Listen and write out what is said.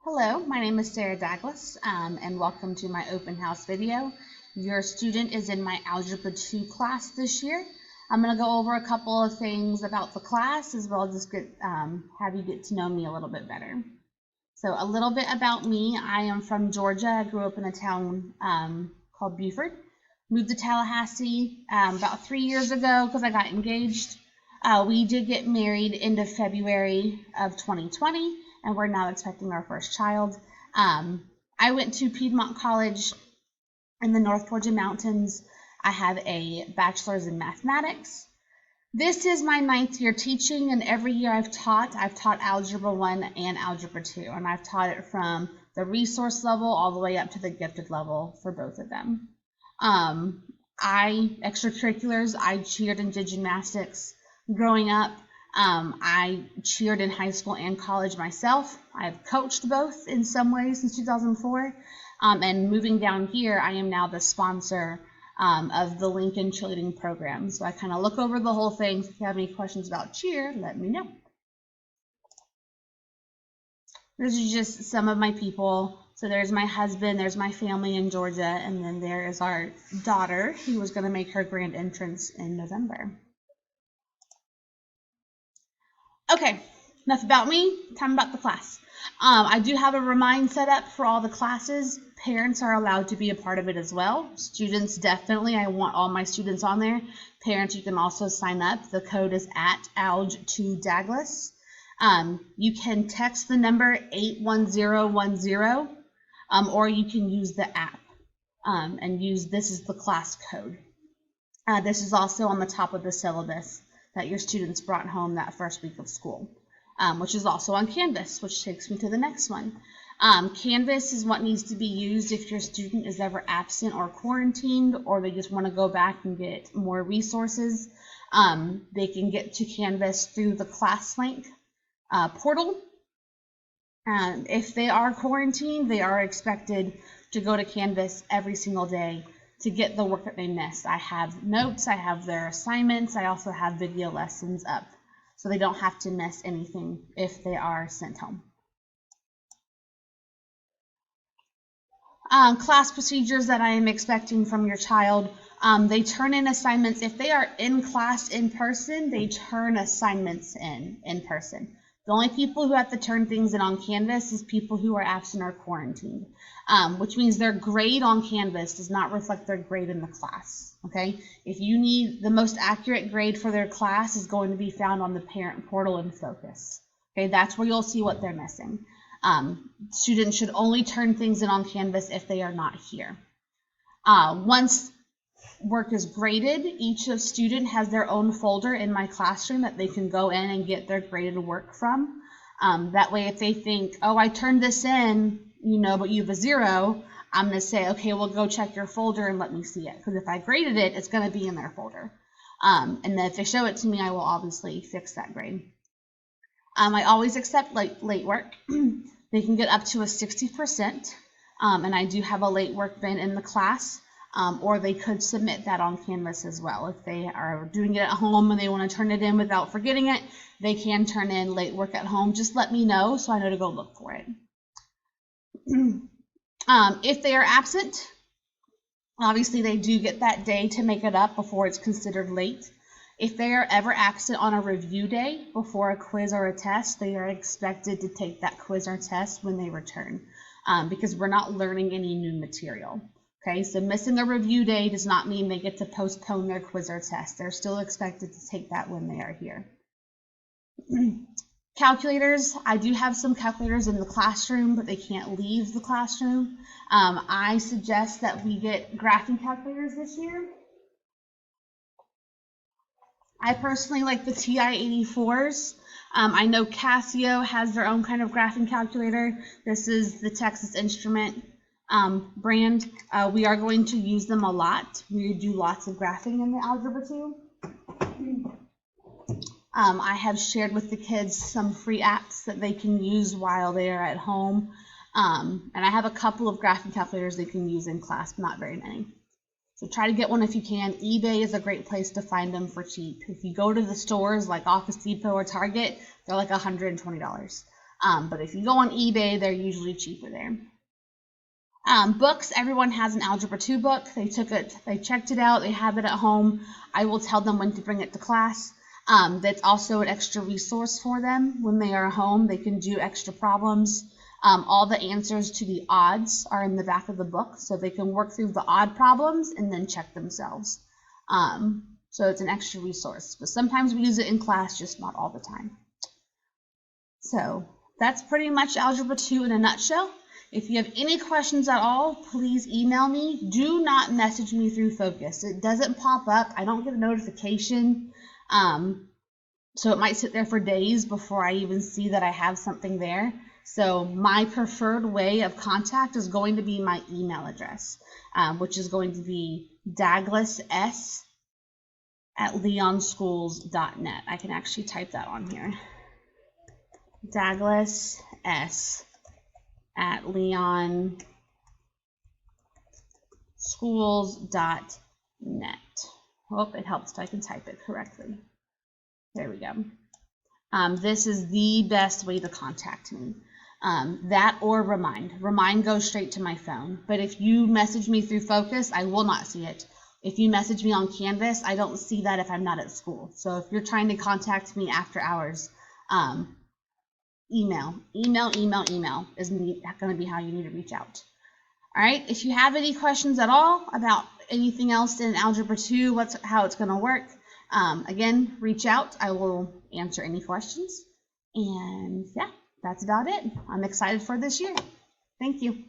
Hello, my name is Sarah Daglis, and welcome to my open house video. Your student is in my Algebra 2 class this year. I'm going to go over a couple of things about the class as well as just have you get to know me a little bit better. So a little bit about me. I am from Georgia. I grew up in a town called Beaufort. Moved to Tallahassee about 3 years ago because I got engaged. We did get married end of February of 2020, and we're now expecting our first child. I went to Piedmont College in the North Georgia mountains. I have a bachelor's in mathematics. This is my 9th year teaching, and every year I've taught Algebra 1 and Algebra 2, and I've taught it from the resource level all the way up to the gifted level for both of them. Extracurriculars, I cheered and did gymnastics. Growing up, I cheered in high school and college myself. I've coached both in some ways since 2004. And moving down here, I am now the sponsor of the Lincoln cheerleading program. So I kind of look over the whole thing. So if you have any questions about cheer, let me know. This is just some of my people. So there's my husband, there's my family in Georgia, and then there is our daughter who was going to make her grand entrance in November. Okay, enough about me, time about the class. I do have a remind set up for all the classes. Parents are allowed to be a part of it as well. Students, definitely, I want all my students on there. Parents, you can also sign up. The code is at Alg2Daglis. You can text the number 81010, or you can use the app and use this is the class code. This is also on the top of the syllabus that your students brought home that first week of school, which is also on Canvas, which takes me to the next one. Canvas is what needs to be used if your student is ever absent or quarantined, or they just want to go back and get more resources. They can get to Canvas through the ClassLink portal. If they are quarantined, they are expected to go to Canvas every single day to get the work that they missed. I have notes, I have their assignments, I also have video lessons up, so they don't have to miss anything if they are sent home. Class procedures that I am expecting from your child. They turn in assignments. If they are in class in person, they turn assignments in person. The only people who have to turn things in on Canvas is people who are absent or quarantined, which means their grade on Canvas does not reflect their grade in the class, okay? If you need the most accurate grade for their class is going to be found on the parent portal in Focus, okay? That's where you'll see what they're missing. Students should only turn things in on Canvas if they are not here. Once work is graded, each student has their own folder in my classroom that they can go in and get their graded work from. That way, if they think, oh, I turned this in, but you have a 0, I'm going to say, okay, well, go check your folder and let me see it. Because if I graded it, it's going to be in their folder. And then if they show it to me, I will obviously fix that grade. I always accept late work. They can get up to a 60%. And I do have a late work bin in the class. Or they could submit that on Canvas as well. If they are doing it at home and they want to turn it in without forgetting it, they can turn in late work at home. Just let me know so I know to go look for it. If they are absent, obviously they do get that day to make it up before it's considered late. If they are ever absent on a review day before a quiz or a test, they are expected to take that quiz or test when they return, because we're not learning any new material. Okay, so missing a review day does not mean they get to postpone their quiz or test. They're still expected to take that when they are here. Calculators, I do have some calculators in the classroom, but they can't leave the classroom. I suggest that we get graphing calculators this year. I personally like the TI-84s. I know Casio has their own kind of graphing calculator. This is the Texas Instrument brand. We are going to use them a lot. We do lots of graphing in the Algebra 2. I have shared with the kids some free apps that they can use while they are at home. And I have a couple of graphing calculators they can use in class, but not very many. So try to get one if you can. eBay is a great place to find them for cheap. If you go to the stores like Office Depot or Target, they're like $120. But if you go on eBay, they're usually cheaper there. Books, everyone has an Algebra 2 book. They took it, they checked it out, they have it at home. I will tell them when to bring it to class. That's also an extra resource for them. When they are home, they can do extra problems. All the answers to the odds are in the back of the book, so they can work through the odd problems and then check themselves. So it's an extra resource. But sometimes we use it in class, just not all the time. So that's pretty much Algebra 2 in a nutshell. If you have any questions at all, please email me. Do not message me through Focus. It doesn't pop up. I don't get a notification. So it might sit there for days before I even see that I have something there. So my preferred way of contact is going to be my email address, which is going to be daglis@leonschools.net. I can actually type that on here. daglis@leonschools.net. Hope it helps if I can type it correctly. There we go. This is the best way to contact me. That or Remind. Remind goes straight to my phone. But if you message me through Focus, I will not see it. If you message me on Canvas, I don't see that if I'm not at school. So if you're trying to contact me after hours, email is going to be how you need to reach out. All right. If you have any questions at all about anything else in Algebra 2, how it's going to work, again, reach out. I will answer any questions. And yeah, that's about it. I'm excited for this year. Thank you.